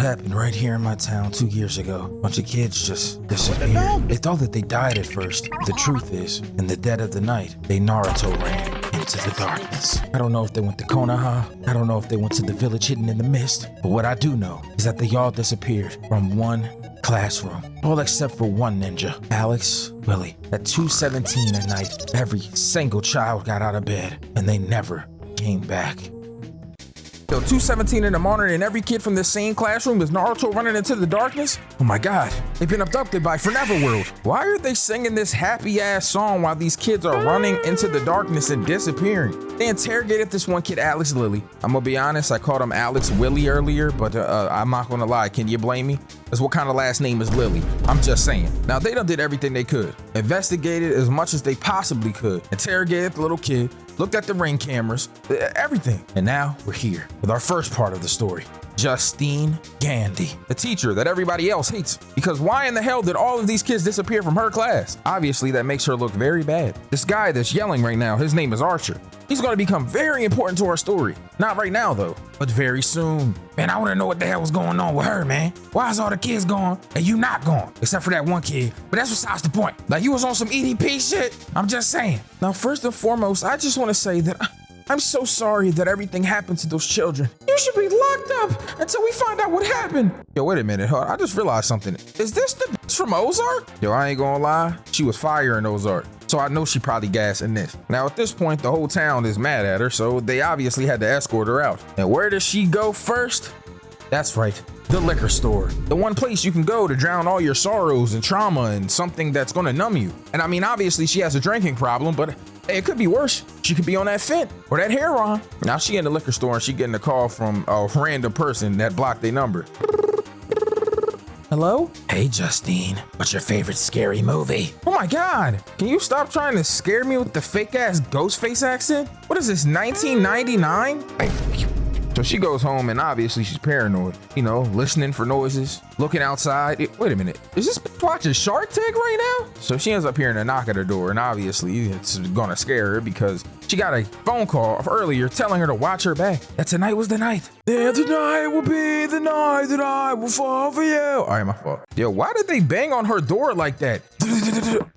happened right here in my town 2 years ago. A bunch of kids just disappeared. They thought that they died at first. The truth is, in the dead of the night, they Naruto ran into the darkness. I don't know if they went to Konoha. I don't know if they went to the village hidden in the mist. But what I do know is that they all disappeared from one classroom. All except for one ninja, Alex, Willie. At 2:17 at night, every single child got out of bed and they never came back. Yo, 2:17 in the morning and every kid from the same classroom is Naruto running into the darkness? Oh my god, they've been abducted by Forever World. Why are they singing this happy ass song while these kids are running into the darkness and disappearing? They interrogated this one kid, Alex Lily. I'm gonna be honest, I called him Alex Willie earlier, but I'm not gonna lie, can you blame me? Because what kind of last name is Lily? I'm just saying. Now they done did everything they could. Investigated as much as they possibly could. Interrogated the little kid. Looked at the ring cameras, everything. And now we're here with our first part of the story. Justine Gandhi, the teacher that everybody else hates. Because why in the hell did all of these kids disappear from her class? Obviously, that makes her look very bad. This guy that's yelling right now, his name is Archer. He's gonna become very important to our story. Not right now though, but very soon. Man, I wanna know what the hell was going on with her, man. Why is all the kids gone and you not gone? Except for that one kid, but that's besides the point. Like you was on some EDP shit? I'm just saying. Now, first and foremost, I just wanna say that I'm so sorry that everything happened to those children. You should be locked up until we find out what happened. Yo, wait a minute, huh? I just realized something. Is this the bitch from Ozark? Yo, I ain't gonna lie, she was fire in Ozark. So I know she probably gassing this. Now at this point, the whole town is mad at her, so they obviously had to escort her out. And where does she go first? That's right, the liquor store. The one place you can go to drown all your sorrows and trauma and something that's gonna numb you. And I mean, obviously she has a drinking problem, but hey, it could be worse. She could be on that Fent or that heroin. Now she in the liquor store and she getting a call from a random person that blocked their number. Hello? Hey, Justine, what's your favorite scary movie? Oh my god, can you stop trying to scare me with the fake ass ghost face accent? What is this, 1999? So she goes home and obviously she's paranoid, you know, listening for noises, looking outside. Wait a minute, is this bitch watching Shark Tank right now? So she ends up hearing a knock at her door and obviously it's gonna scare her because she got a phone call earlier telling her to watch her back. That tonight was the night. Then tonight will be the night that I will fall for you. All right, my fault. Yo, why did they bang on her door like that?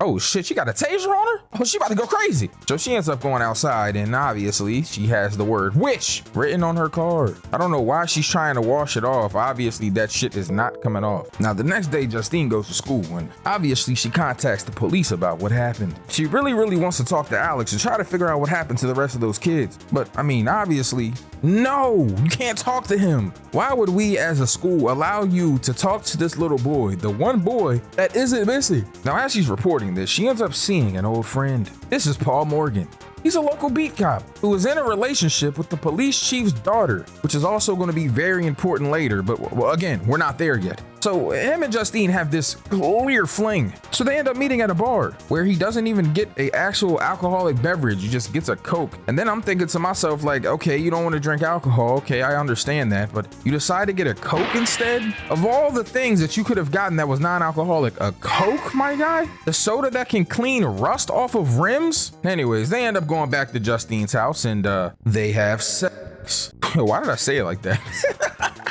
Oh shit, she got a taser on her? Oh, she about to go crazy. So she ends up going outside and obviously she has the word witch written on her card. I don't know why she's trying to wash it off. Obviously that shit is not coming off. Now the next day Justine goes to school and obviously she contacts the police about what happened. She really wants to talk to Alex and try to figure out what happened to the rest of those kids. But I mean, obviously, no, you can't talk to him. Why would we as a school allow you to talk to this little boy, the one boy that isn't missing? Now, as she's reporting this, she ends up seeing an old friend. This is Paul Morgan. He's a local beat cop who is in a relationship with the police chief's daughter, which is also going to be very important later, but well, again, we're not there yet. So him and Justine have this clear fling. So they end up meeting at a bar where he doesn't even get a actual alcoholic beverage. He just gets a Coke. And then I'm thinking to myself like, okay, you don't want to drink alcohol. Okay, I understand that. But you decide to get a Coke instead? Of all the things that you could have gotten that was non-alcoholic, a Coke, my guy? The soda that can clean rust off of rims? Anyways, they end up going back to Justine's house and they have sex. Why did I say it like that?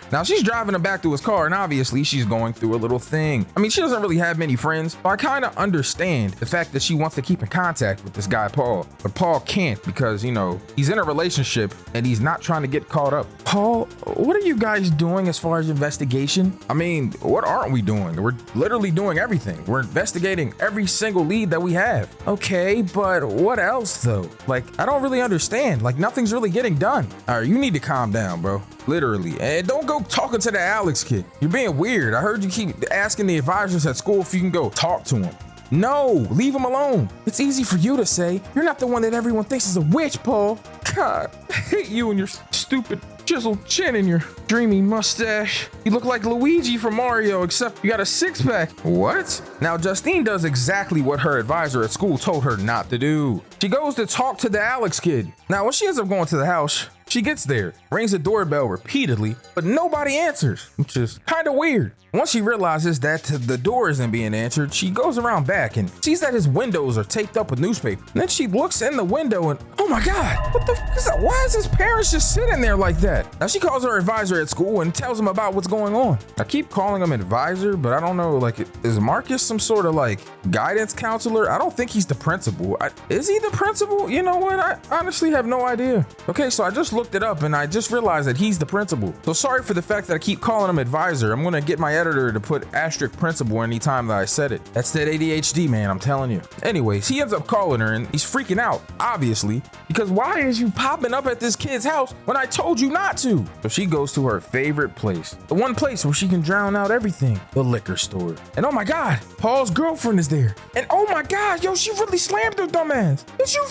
Now she's driving him back to his car and obviously she's going through a little thing. I mean, she doesn't really have many friends, so I kind of understand the fact that she wants to keep in contact with this guy, Paul. But Paul can't because, you know, he's in a relationship and he's not trying to get caught up. Paul, what are you guys doing as far as investigation? I mean, what aren't we doing? We're literally doing everything. We're investigating every single lead that we have. Okay, but what else though? Like, I don't really understand. Like, nothing's really getting done. All right, you need to calm down, bro. Literally. And don't go talking to the Alex kid. You're being weird. I heard you keep asking the advisors at school if you can go talk to him. No, leave him alone. It's easy for you to say. You're not the one that everyone thinks is a witch, Paul. God, I hate you and your stupid chiseled chin and your dreamy mustache. You look like Luigi from Mario, except you got a six-pack. What? Now, Justine does exactly what her advisor at school told her not to do. She goes to talk to the Alex kid. Now, when she ends up going to the house, She gets there, rings the doorbell repeatedly, but nobody answers, which is kind of weird. Once she realizes that the door isn't being answered, she goes around back and sees that his windows are taped up with newspaper. And then she looks in the window and, oh my God, what the f is that? Why is his parents just sitting there like that? Now she calls her advisor at school and tells him about what's going on. I keep calling him advisor, but I don't know, like, is Marcus some sort of like guidance counselor? I don't think he's the principal. Is he the principal? You know what? I honestly have no idea. Okay, so I just looked it up and I just realized that he's the principal. So sorry for the fact that I keep calling him advisor. I'm gonna get my editor to put asterisk principal anytime that I said it. That's that ADHD, man, I'm telling you. Anyways, he ends up calling her and he's freaking out, obviously, because why is you popping up at this kid's house when I told you not to? So she goes to her favorite place, the one place where she can drown out everything, the liquor store. And oh my God, Paul's girlfriend is there. And oh my God, yo, she really slammed her dumb ass. Did you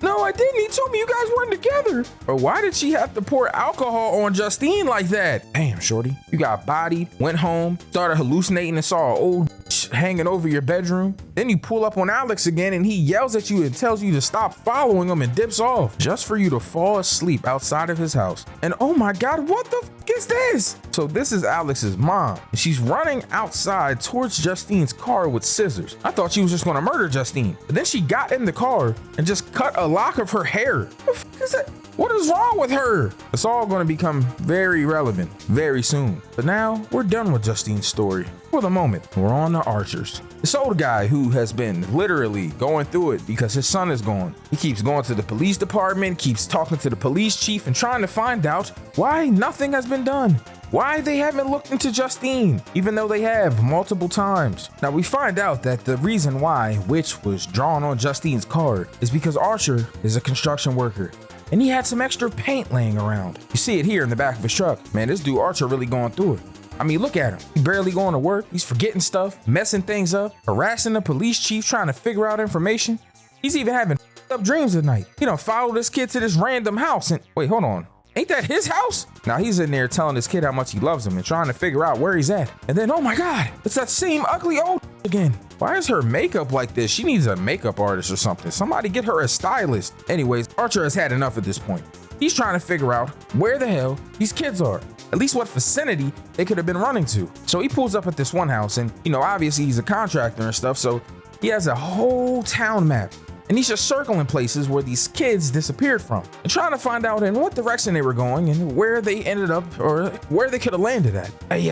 No, I didn't. He told me you guys weren't together. But why did she have to pour alcohol on Justine like that? Damn, shorty. You got bodied, went home, started hallucinating and saw an old hanging over your bedroom. Then you pull up on Alex again and he yells at you and tells you to stop following him and dips off just for you to fall asleep outside of his house. And oh my God, what the f is this? So this is Alex's mom. And she's running outside towards Justine's car with scissors. I thought she was just gonna murder Justine. But then she got in the car and just cut a lock of her hair. What the f is that? What is wrong with her? It's all going to become very relevant very soon. But now we're done with Justine's story. For the moment, we're on to Archer's. This old guy who has been literally going through it because his son is gone. He keeps going to the police department, keeps talking to the police chief and trying to find out why nothing has been done. Why they haven't looked into Justine, even though they have multiple times. Now we find out that the reason why Witch was drawn on Justine's car is because Archer is a construction worker. And he had some extra paint laying around. You see it here in the back of his truck. Man, this dude Archer really going through it. I mean, look at him. He's barely going to work. He's forgetting stuff, messing things up, harassing the police chief, trying to figure out information. He's even having up dreams at night. He done followed this kid to this random house and wait, hold on. Ain't that his house? Now he's in there telling this kid how much he loves him and trying to figure out where he's at. And then, oh my God, it's that same ugly old again. Why is her makeup like this? She needs a makeup artist or something. Somebody get her a stylist. Anyways, Archer has had enough at this point. He's trying to figure out where the hell these kids are. At least what vicinity they could have been running to. So he pulls up at this one house and, you know, obviously he's a contractor and stuff. So he has a whole town map. And he's just circling places where these kids disappeared from and trying to find out in what direction they were going and where they ended up or where they could have landed at. Hey,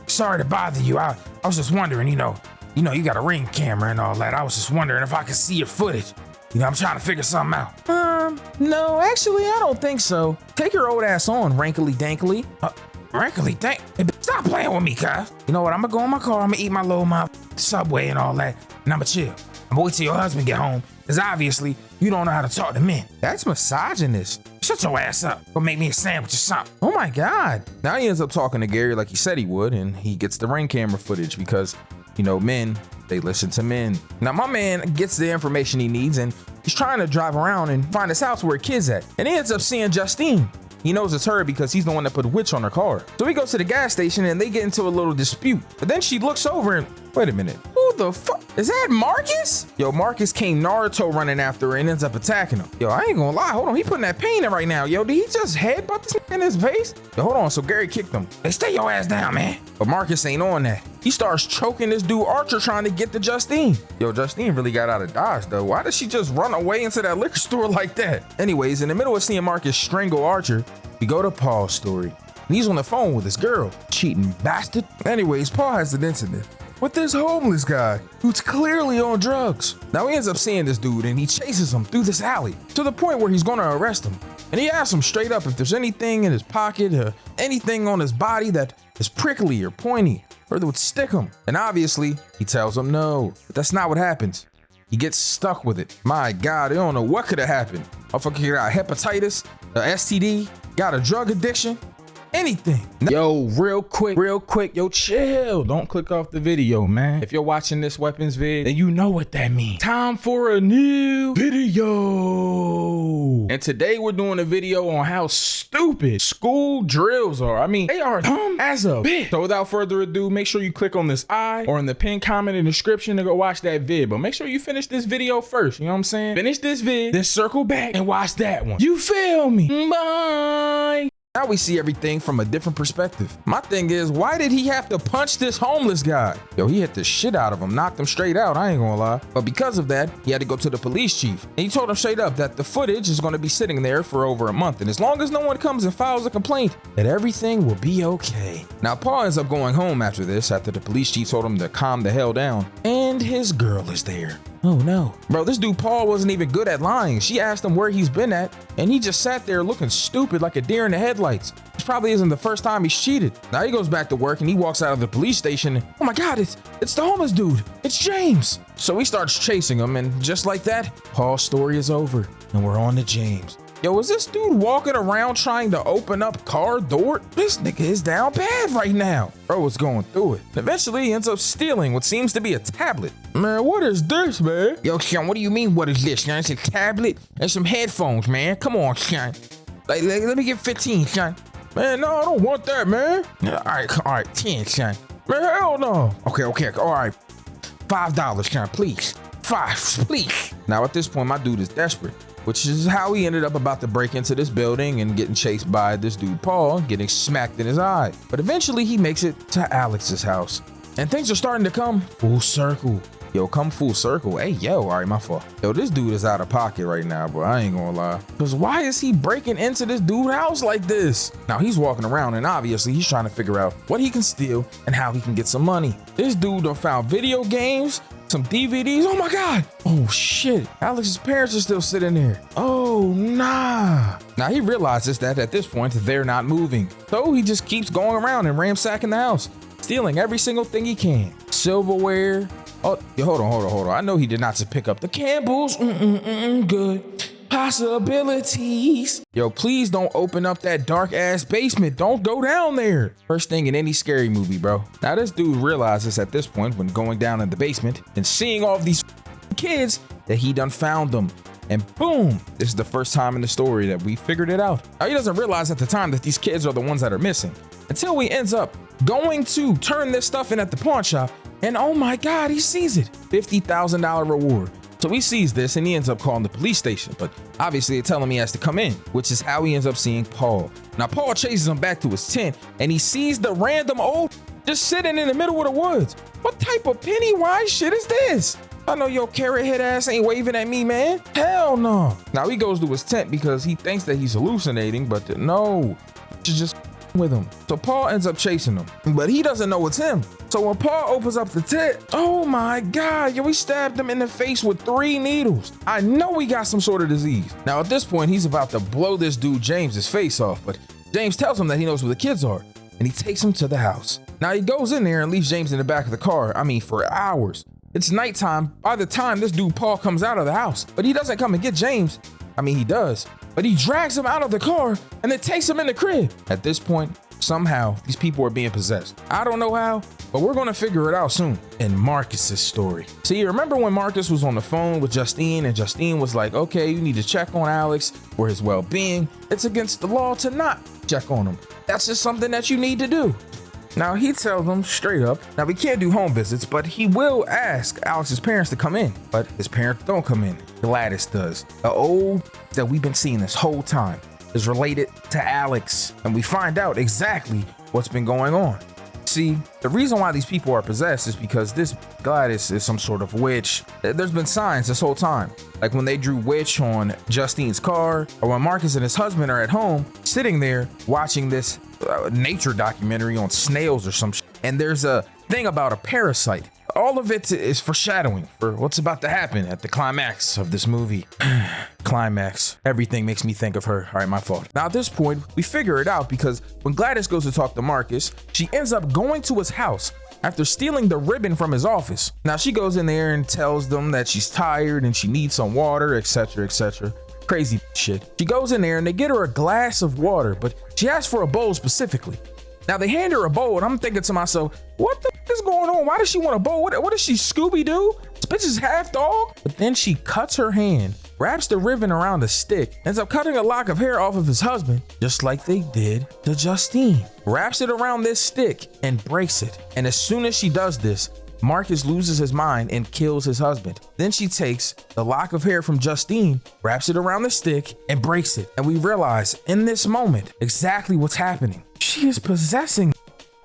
sorry to bother you. I was just wondering, you know, you got a Ring camera and all that. I was just wondering if I could see your footage. You know, I'm trying to figure something out. No, actually, I don't think so. Take your old ass on, rankly dankly. Rankly dank? Hey, stop playing with me, cuz. You know what? I'm gonna go in my car. I'm gonna eat my little Subway and all that. And I'm gonna chill. I'm gonna wait till your husband get home. Because obviously, you don't know how to talk to men. That's misogynist. Shut your ass up. Go make me a sandwich or something. Oh my God. Now he ends up talking to Gary like he said he would. And he gets the Ring camera footage because, you know, men, they listen to men. Now my man gets the information he needs and he's trying to drive around and find his house where a kid's at. And he ends up seeing Justine. He knows it's her because he's the one that put Witch on her car. So he goes to the gas station and they get into a little dispute. But then she looks over and, wait a minute, who the fuck? Is that Marcus? Yo, Marcus came Naruto running after her and ends up attacking him. Yo, I ain't gonna lie, hold on, he putting that pain in right now. Yo, did he just headbutt this in his face? Yo, hold on, so Gary kicked him. Hey, stay your ass down, man. But Marcus ain't on that. He starts choking this dude Archer trying to get to Justine. Yo, Justine really got out of dodge though. Why did she just run away into that liquor store like that? Anyways, in the middle of seeing Marcus strangle Archer, we go to Paul's story. And he's on the phone with his girl. Cheating bastard. Anyways, Paul has an incident with this homeless guy who's clearly on drugs. Now he ends up seeing this dude and he chases him through this alley to the point where he's gonna arrest him. And he asks him straight up if there's anything in his pocket or anything on his body that is prickly or pointy or that would stick him. And obviously he tells him no, but that's not what happens. He gets stuck with it. My God, I don't know what could have happened. Motherfucker got hepatitis, a STD, got a drug addiction. anything. Yo, real quick, yo, chill. Don't click off the video, man. If you're watching this weapons vid, then you know what that means. Time for a new video. And today we're doing a video on how stupid school drills are. I mean, they are dumb as a bitch. So without further ado, make sure you click on this I or in the pinned comment in the description to go watch that vid. But make sure you finish this video first. You know what I'm saying? Finish this vid, then circle back and watch that one. You feel me? Bye. Now we see everything from a different perspective. My thing is, why did he have to punch this homeless guy? Yo, he hit the shit out of him, knocked him straight out, I ain't gonna lie. But because of that, he had to go to the police chief. And he told him straight up that the footage is gonna be sitting there for over a month. And as long as no one comes and files a complaint, that everything will be okay. Now, Paul ends up going home after this, after the police chief told him to calm the hell down. And his girl is there. Oh no. Bro, this dude Paul wasn't even good at lying. She asked him where he's been at, and he just sat there looking stupid like a deer in the headlights. This probably isn't the first time he's cheated. Now he goes back to work and he walks out of the police station. And, oh my God, it's the homeless dude. It's James. So he starts chasing him, and just like that, Paul's story is over, and we're on to James. Yo, is this dude walking around trying to open up car door? This nigga is down bad right now. Bro is going through it. Eventually, he ends up stealing what seems to be a tablet. Man, what is this, man? Yo, son, what do you mean, what is this, son? It's a tablet and some headphones, man. Come on, son. Like, let me get 15, son. Man, no, I don't want that, man. All right, 10, son. Man, hell no. Okay, all right. $5, son, please. 5, please. Now, at this point, my dude is desperate, which is how he ended up about to break into this building and getting chased by this dude Paul, getting smacked in his eye. But eventually he makes it to Alex's house, and things are starting to come full circle. Yo, come full circle. Hey, yo, all right, my fault. Yo, this dude is out of pocket right now, bro. I ain't gonna lie. Because why is he breaking into this dude's house like this? Now, he's walking around, and obviously he's trying to figure out what he can steal and how he can get some money. This dude done found video games, some DVDs. Oh my God. Oh shit. Alex's parents are still sitting there. Oh nah. Now he realizes that at this point they're not moving. So he just keeps going around and ransacking the house, stealing every single thing he can. Silverware. Oh, yo, hold on. I know he did not just pick up the Campbell's. Good possibilities. Yo, please don't open up that dark ass basement. Don't go down there. First thing in any scary movie, bro. Now this dude realizes at this point when going down in the basement and seeing all of these kids that he done found them. And boom, this is the first time in the story that we figured it out. Now he doesn't realize at the time that these kids are the ones that are missing until he ends up going to turn this stuff in at the pawn shop. And oh my God, he sees it. $50,000 reward. So he sees this and he ends up calling the police station, but obviously they tell him he has to come in, which is how he ends up seeing Paul. Now Paul chases him back to his tent and he sees the random old just sitting in the middle of the woods. What type of Pennywise shit is this? I know your carrot head ass ain't waving at me, man. Hell no. Now he goes to his tent because he thinks that he's hallucinating, but no, it's just with him. So Paul ends up chasing him, but he doesn't know it's him. So when Paul opens up the tent, oh my God, yo, he stabbed him in the face with 3 needles. I know he got some sort of disease. Now at this point, he's about to blow this dude James's face off, but James tells him that he knows where the kids are, and he takes him to the house. Now he goes in there and leaves James in the back of the car, I mean, for hours. It's nighttime by the time this dude Paul comes out of the house, but he doesn't come and get James. I mean, he does, but he drags him out of the car and then takes him in the crib. At this point, somehow these people are being possessed. I don't know how, but we're gonna figure it out soon. In Marcus's story. See, remember when Marcus was on the phone with Justine and Justine was like, okay, you need to check on Alex for his well-being. It's against the law to not check on him. That's just something that you need to do. Now he tells them straight up, now we can't do home visits, but he will ask Alex's parents to come in, but his parents don't come in. Gladys does. The old that we've been seeing this whole time is related to Alex, and we find out exactly what's been going on. See, the reason why these people are possessed is because this Gladys is some sort of witch. There's been signs this whole time, like when they drew witch on Justine's car, or when Marcus and his husband are at home sitting there watching this nature documentary on snails or some shit. And there's a thing about a parasite. All of it is foreshadowing for what's about to happen at the climax of this movie. Climax. Everything makes me think of her. All right, my fault. Now at this point, we figure it out because when Gladys goes to talk to Marcus, she ends up going to his house after stealing the ribbon from his office. Now she goes in there and tells them that she's tired and she needs some water, etc., etc. Crazy shit. She goes in there and they get her a glass of water, but she asks for a bowl specifically. Now they hand her a bowl and I'm thinking to myself, what the f is going on? Why does she want a bowl? What is she, Scooby-Doo? This bitch is half dog? But then she cuts her hand, wraps the ribbon around a stick, ends up cutting a lock of hair off of his husband, just like they did to Justine. Wraps it around this stick and breaks it. And as soon as she does this, Marcus loses his mind and kills his husband. Then she takes the lock of hair from Justine, wraps it around the stick, and breaks it. And we realize in this moment exactly what's happening. She is possessing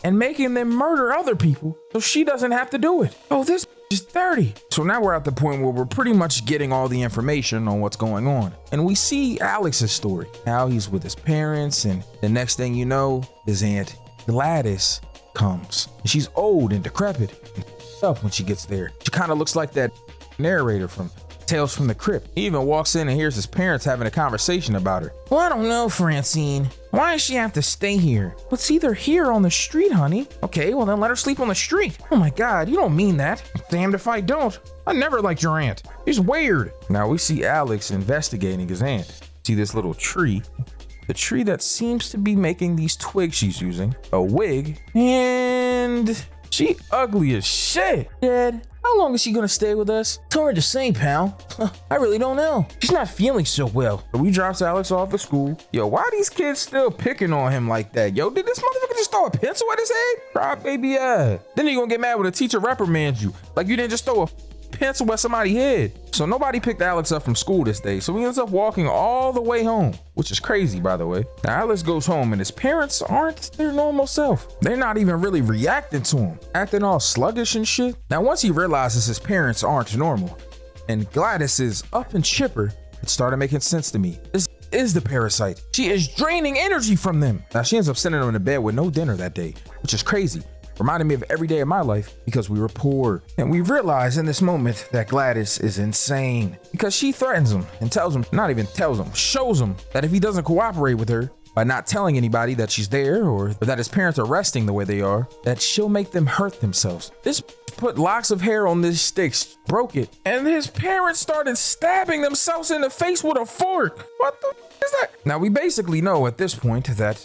and making them murder other people so she doesn't have to do it. Oh, this is dirty. So now we're at the point where we're pretty much getting all the information on what's going on. And we see Alex's story, how he's with his parents, and the next thing you know, his aunt Gladys comes. She's old and decrepit and up when she gets there. She kind of looks like that narrator from Tales from the Crypt. He even walks in and hears his parents having a conversation about her. Well, I don't know, Francine. Why does she have to stay here? It's either here or on the street, honey. Okay, well then let her sleep on the street. Oh my God, you don't mean that. Damned if I don't. I never liked your aunt. She's weird. Now we see Alex investigating his aunt. See this little tree? The tree that seems to be making these twigs she's using. A wig. And she ugly as shit. Dad, how long is she gonna stay with us? It's hard to say, pal. I really don't know. She's not feeling so well. So we drops Alex off at school. Yo, why are these kids still picking on him like that? Yo, did this motherfucker just throw a pencil at his head? Drop baby ass. Then you gonna get mad when a teacher reprimands you. Like you didn't just throw a pencil at somebody's head. So nobody picked Alex up from school this day. So he ends up walking all the way home, which is crazy, by the way. Now Alex goes home and his parents aren't their normal self. They're not even really reacting to him, acting all sluggish and shit. Now once he realizes his parents aren't normal and Gladys is up and chipper, it started making sense to me. This is the parasite. She is draining energy from them. Now she ends up sending them in the bed with no dinner that day, which is crazy. Reminded me of every day of my life because we were poor. And we realize in this moment that Gladys is insane because she threatens him and tells him, not even tells him, shows him that if he doesn't cooperate with her by not telling anybody that she's there or that his parents are resting the way they are, that she'll make them hurt themselves. This put locks of hair on this stick, broke it, and his parents started stabbing themselves in the face with a fork. What the is that? Now we basically know at this point that,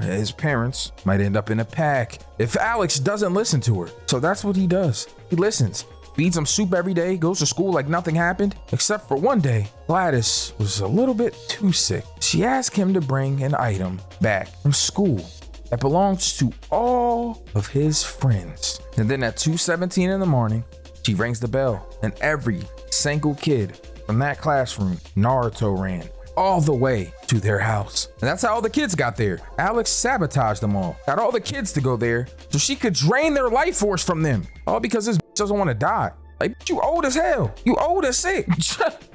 his parents might end up in a pack if Alex doesn't listen to her. So that's what he does. He listens, feeds him soup every day, goes to school like nothing happened, except for one day, Gladys was a little bit too sick. She asked him to bring an item back from school that belongs to all of his friends. And then at 2:17 in the morning, she rings the bell and every single kid from that classroom, Naruto ran all the way to their house. And that's how all the kids got there. Alex sabotaged them all. Got all the kids to go there so she could drain their life force from them. All because this doesn't want to die. Like, you old as hell. You old as sick.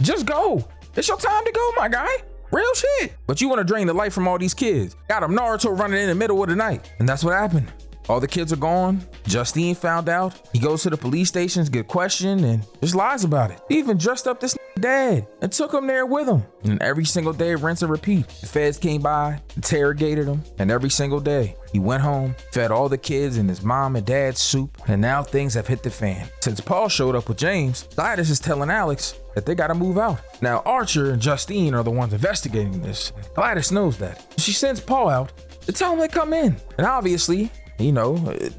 Just go. It's your time to go, my guy. Real shit. But you want to drain the life from all these kids. Got them Naruto running in the middle of the night. And that's what happened. All the kids are gone. Justine found out. He goes to the police station to get questioned and just lies about it. He even dressed up this dad and took him there with him. And every single day, rinse and repeat. The feds came by, interrogated him, and every single day, he went home, fed all the kids and his mom and dad soup, and now things have hit the fan. Since Paul showed up with James, Gladys is telling Alex that they gotta move out. Now, Archer and Justine are the ones investigating this. Gladys knows that. She sends Paul out to tell him to come in. And obviously,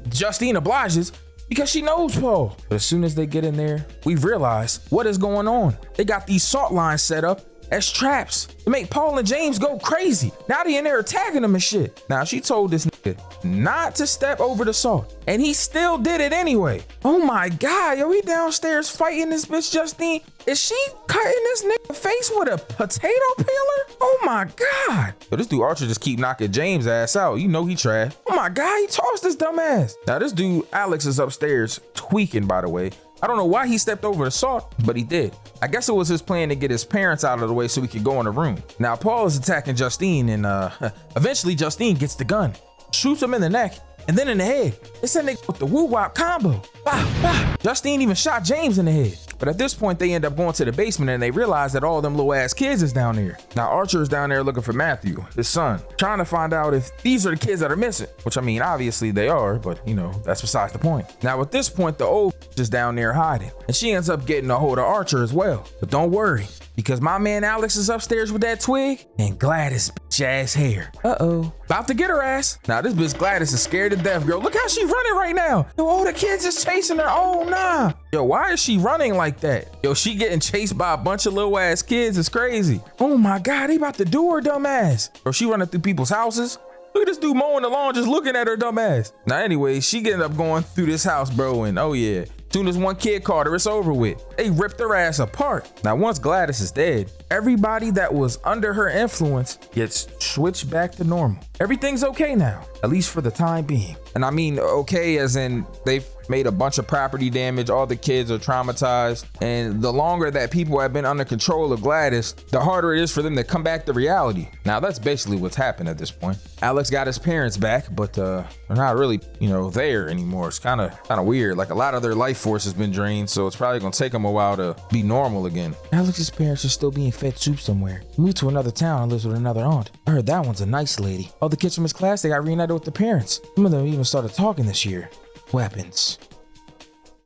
Justine obliges because she knows Paul. But as soon as they get in there, we realize what is going on. They got these salt lines set up as traps to make Paul and James go crazy. Now they in there attacking them and shit. Now she told this nigga not to step over the salt, and he still did it anyway. Oh my God, yo, he downstairs fighting this bitch Justine. Is she cutting this nigga face with a potato peeler? Oh my God. So this dude Archer just keep knocking James' ass out. You know he trash. Oh my God, he tossed this dumb ass. Now this dude Alex is upstairs tweaking, by the way. I don't know why he stepped over the salt, but he did. I guess it was his plan to get his parents out of the way so he could go in the room. Now Paul is attacking Justine and eventually Justine gets the gun, shoots him in the neck and then in the head. It's a nigga with the woo-wop combo. Justine even shot James in the head. But at this point, they end up going to the basement and they realize that all them little ass kids is down there. Now Archer is down there looking for Matthew, his son, trying to find out if these are the kids that are missing, which I mean, obviously they are, but you know, that's besides the point. Now at this point, the old is down there hiding and she ends up getting a hold of Archer as well. But don't worry, because my man Alex is upstairs with that twig and Gladys bitch ass hair. About to get her ass. Now this bitch Gladys is scared to death, girl. Look how she running right now. Yo, all the kids is chasing her. Oh nah. Yo, why is she running like that? Yo, she getting chased by a bunch of little ass kids. It's crazy. Oh my God, they about to do her dumb ass. Bro, she running through people's houses. Look at this dude mowing the lawn just looking at her dumb ass. Now anyway, she ended up going through this house, bro, and oh yeah. Soon as one kid caught her, it's over with. They ripped her ass apart. Now once Gladys is dead, everybody that was under her influence gets switched back to normal. Everything's okay now, at least for the time being. And I mean okay as in they've made a bunch of property damage, all the kids are traumatized, and the longer that people have been under control of Gladys, the harder it is for them to come back to reality. Now that's basically what's happened at this point. Alex got his parents back, but they're not really, you know, there anymore. It's kind of weird. Like a lot of their life force has been drained, so it's probably gonna take them a while to be normal again. Alex's parents are still being fed soup somewhere. He moved to another town and lives with another aunt. I heard that one's a nice lady. All the kids from his class, they got reunited with their parents. Some of them even started talking this year. Weapons.